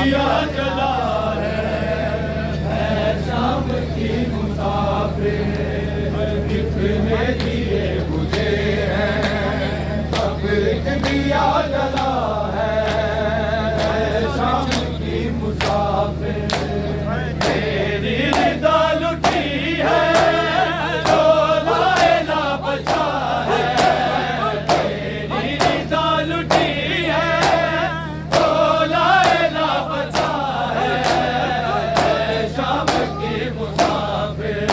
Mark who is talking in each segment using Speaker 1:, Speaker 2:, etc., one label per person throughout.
Speaker 1: दिया जला है शाम की मुसाफिर, कितने दिए बुझे हैं, अब एक दिया जला है शाम की मुसाफिर। मेरी रिदा लुटी है जो लाए ना बचा है, मेरी रिदा लुटी है जो लाए ना बचा है शाम की मुसाफिर।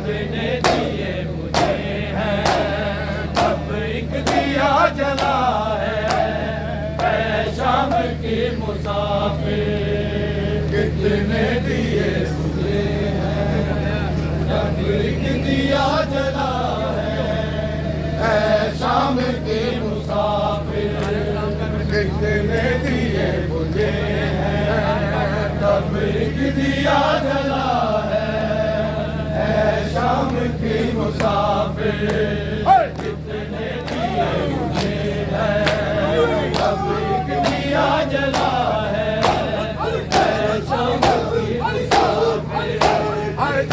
Speaker 1: कितने दिए मुझे हैं, अब एक दिया जला है शाम की मुसाफिर। कितने दिए मुझे हैं, अब एक दिया जला है शाम की मुसाफिर। कितने दिए मुझे हैं, तब एक दिया जला है शाम की मुसाफिर। कितने दिए मुझे हैं, तब एक दिया जला है शाम की मुसाफिर।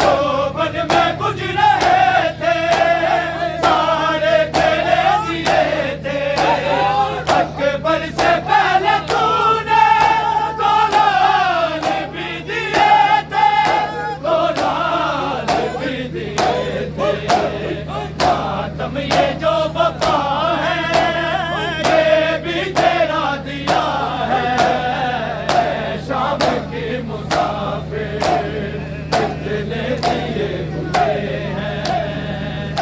Speaker 1: जो बन में बुझ रहे थे सारे तेरे दिए थे, अकबर से पहले तूने गोलान भी दिए थे, गोलान भी दिए थे। मातम ये जो वफा है ये भी तेरा दिया है शाम की मुसाफिर। कितने दिए मुझे हैं,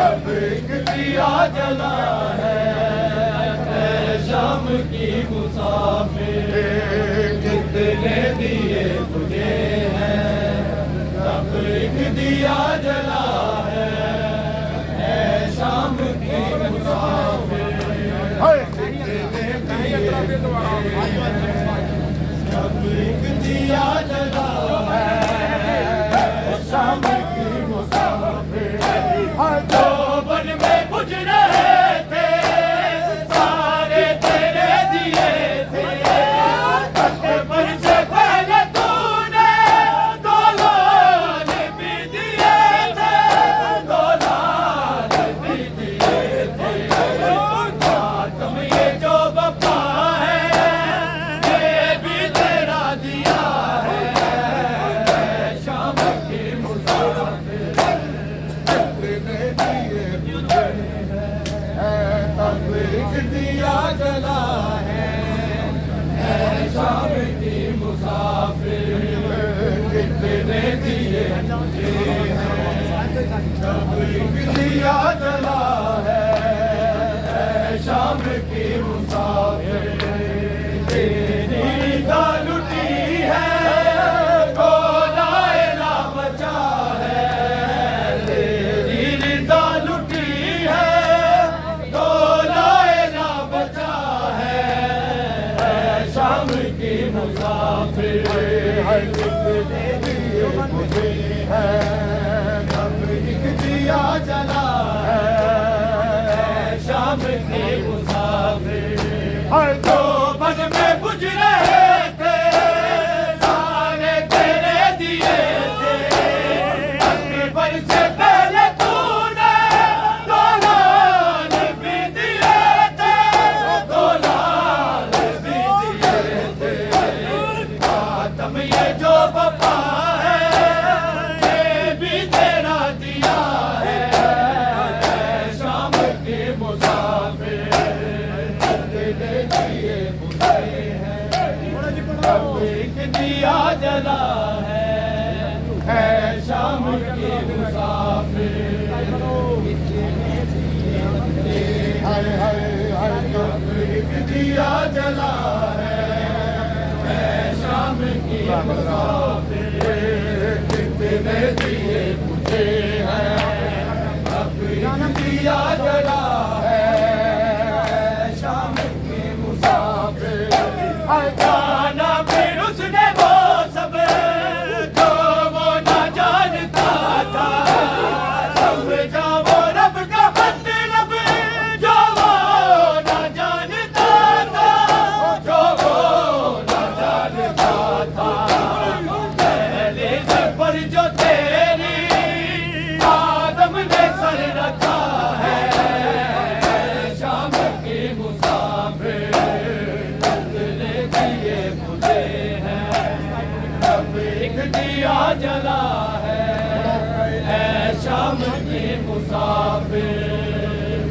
Speaker 1: अब एक दिया जला है शाम की मुसाफिर। कितने दिए मुझे हैं, अब एक दिया जला है शाम की मुसाफिर। कितने दिए अब एक दिया जला है शाम की मुसाफिर। जो बन में बुझ रहे थे सारे तेरे दिए थे, अकबर से पहले तूने गोलान भी दिए थे, गोलान भी दिए थे। मातम ये जो वफा है ये भी तेरा दिया है शाम की मुसाफिर। कितने दिए मुझे हैं, तब एक दिया जला है शाम की मुसाफिर। कितने दिए मुझे हैं, तब एक दिया जला है शाम की मुसाफिर। तेरी रिदा लुटी है गोलाए ना बचा है, तेरी रिदा लुटी है गोलाए ना बचा है शाम की मुसाफिर। कितने दिए मुझे हैं, तब एक दिया जला है शाम की मुसाफिर। जो बन में बुझ रहे थे सारे तेरे दिए थे, अकबर से पहले तूने गोलान भी दिए थे, गोलान भी दिए थे। मातम ये जो वफा है ये भी तेरा दिया है शाम की मुसाफिर। कितने दिए मुझे हैं, अब एक दिया जला है शाम की मुसाफिर। हर हर हर अब एक दिया जला है शाम की मुसाफिर। कितने दिए मुझे हैं, अब एक दिया जला है शाम की मुसाफिर। जाना फिर उसने वो सब जो वो ना जानता था, समझा वो रब का मतलब जो वो ना जानता था, जो वो ना जानता दिया जला है शाम के मुसाफिर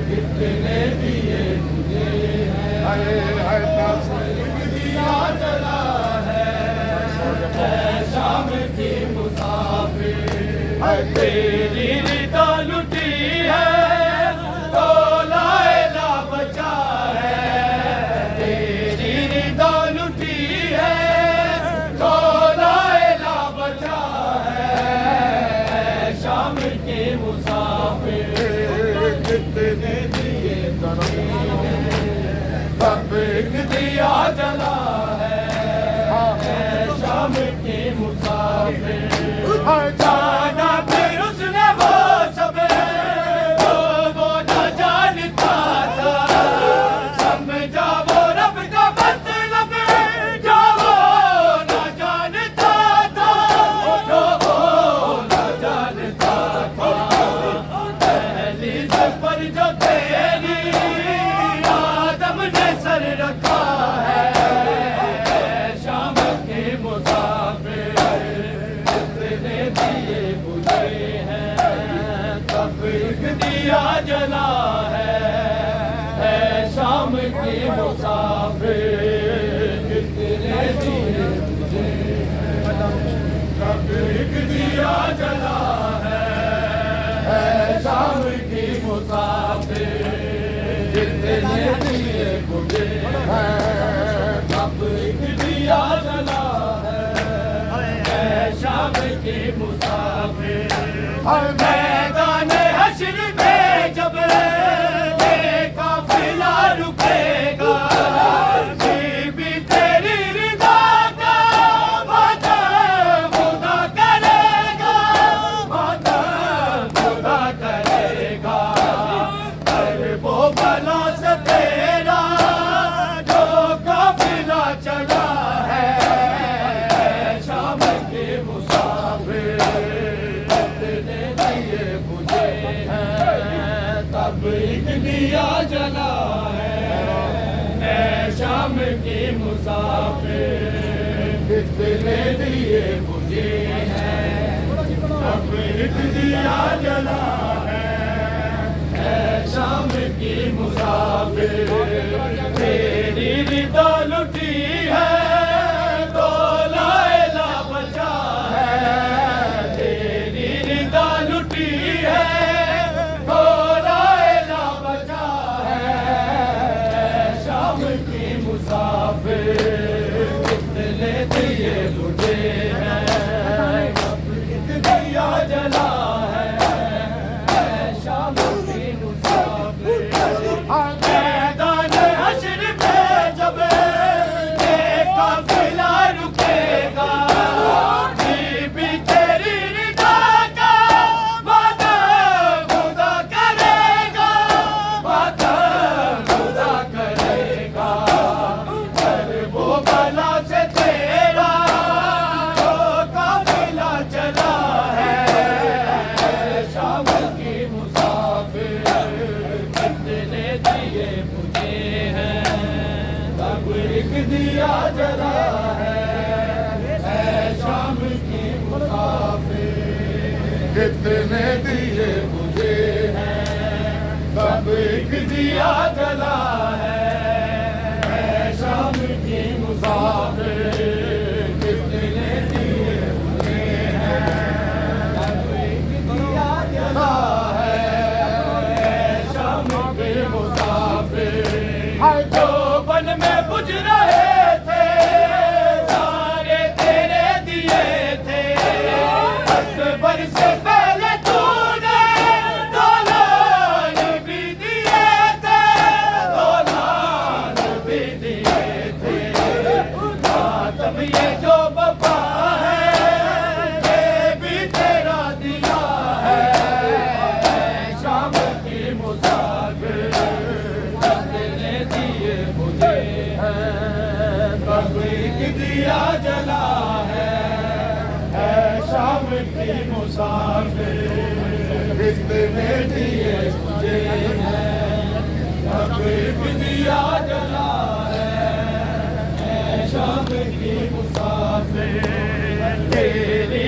Speaker 1: कितने दिए मुझे दिया जला है शाम के मुसाफिर तेरी रिदा लुटी है तो लाएला बचा है तेरी रिदा लुटी है तो लाएला बचा है शाम के मुसाफिर कितने दिए तब एक दिया जला है शाम के मुसाफिर जाना फिर उसने वो सब वो न जानता था समझा वो रब का मतलब जो वो न जानता था जो वो न जानता था पहली पर जो तेरी आदम ने सर रखा है शाम के मुसाफिर कितने दिए बुझे हैं तब एक दिया जला है शाम के मुसाफिर कितने दिए बुझे हैं तब एक दिया जला है शाम के मुसाफिर कितने दिए बुझे हैं तब एक दिया जला है शाम के मुसाफिर मैदान हश्र में जब ये काफिला रुकेगा भी तेरी रिदा का वादा खुदा करेगा वादा खुदा करेगा कर वो भला से तेरा जो काफिला चला है शाम के मुसाफिर कितने दिए बुझे हैं तब एक दिया जला है शाम के मुसाफिर कितने दिए बुझे हैं तब एक दिया जला है शाम के मुसाफिर तेरी रिदा लुटी है तो लाएला बचा है तेरी रिदा लुटी है तो लाएला बचा है शाम के मुसाफिर कितने दिए बुझे हैं एक दिया जला है शाम के मुसाफिर मैदान हश्र में जब ये काफिला रुकेगा भी तेरी रिदा का वादा खुदा करेगा वादा खुदा करेगा कर वो भला से तेरा जो काफिला चला है शाम के मुसाफिर कितने दिए बुझे हैं तब एक दिया जला है शाम के मुसाफिर कितने दिए बुझे हैं तब एक दिया जला है शाम के मुसाफिर कितने दिए बुझे हैं तब एक दिया जला है शाम के मुसाफिर जो बन में बुझ रहे थे सारे तेरे दिए थे अकबर से पहले तूने दौलान भी दिए थे दौलान भी दिए थे तब ये जो बपा है ये भी तेरा दिया है शाम के मुसाफिर कितने दिए बुझे हैं तब एक दिया जला है शाम के मुसाफिर कितने दिए बुझे हैं तब एक दिया जला है शाम के मुसाफिर तेरी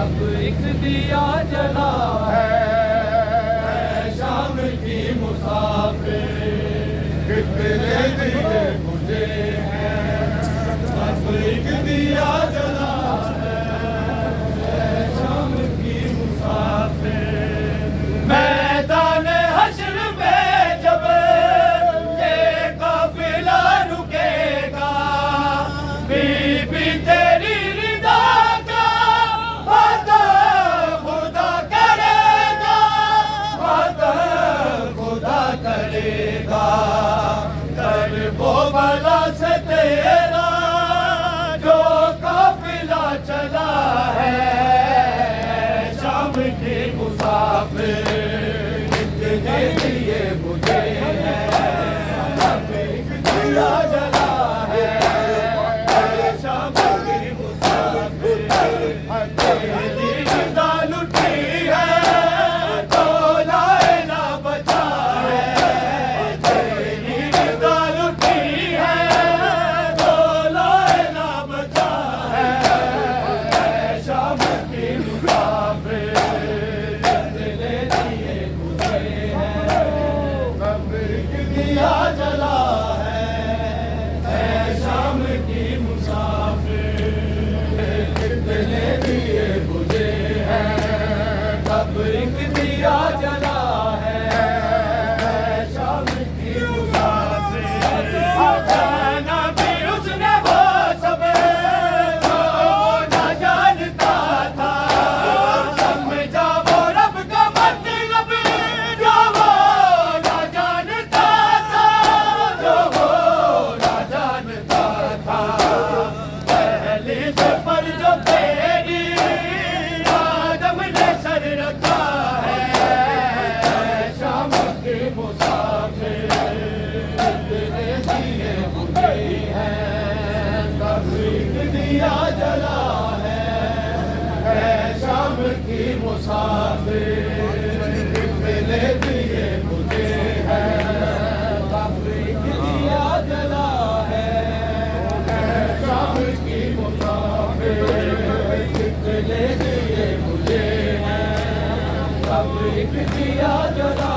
Speaker 1: अब एक दिया जला है शाम की मुसाफिर, कितने दिए मुझे हैं अब एक दिया जला है शाम की मुसाफिर। मैदान हश्र में जब ये काफिला रुकेगा, बीबी तेरी रिदा का वादा खुदा करेगा, वादा खुदा करेगा। कर वो भला से तेरा जो काफिला चला है शाम के मुसाफिर, कितने दिए मुझे हैं अब एक दिया जला है शाम की मुसाफिर। तेरी रिदा लुटी है तो लाएला बचा है, तेरी रिदा लुटी है तो लाएला बचा है शाम की मुसाफिर, कितने दिए मुझे हैं अब एक दिया जला है शाम की मुसाफिर, कितने दिए मुझे हैं अब एक दिया जला है शाम की मुसाफिर। जाना भी उसने वो सब जो ना जानता था, समझा वो रब का मतलब जो वो ना जानता था, जो वो ना जानता था। पहले से पर जो तेरी आदम ने सर रखा है शाम के मुसाफिर, कितने दिए मुझे हैं तब एक दिया जला है शाम की मुसाफिर, कितने दिए मुझे हैं तब एक दिया जला है शाम की मुसाफिर, कितने दिए मुझे हैं तब एक दिया जला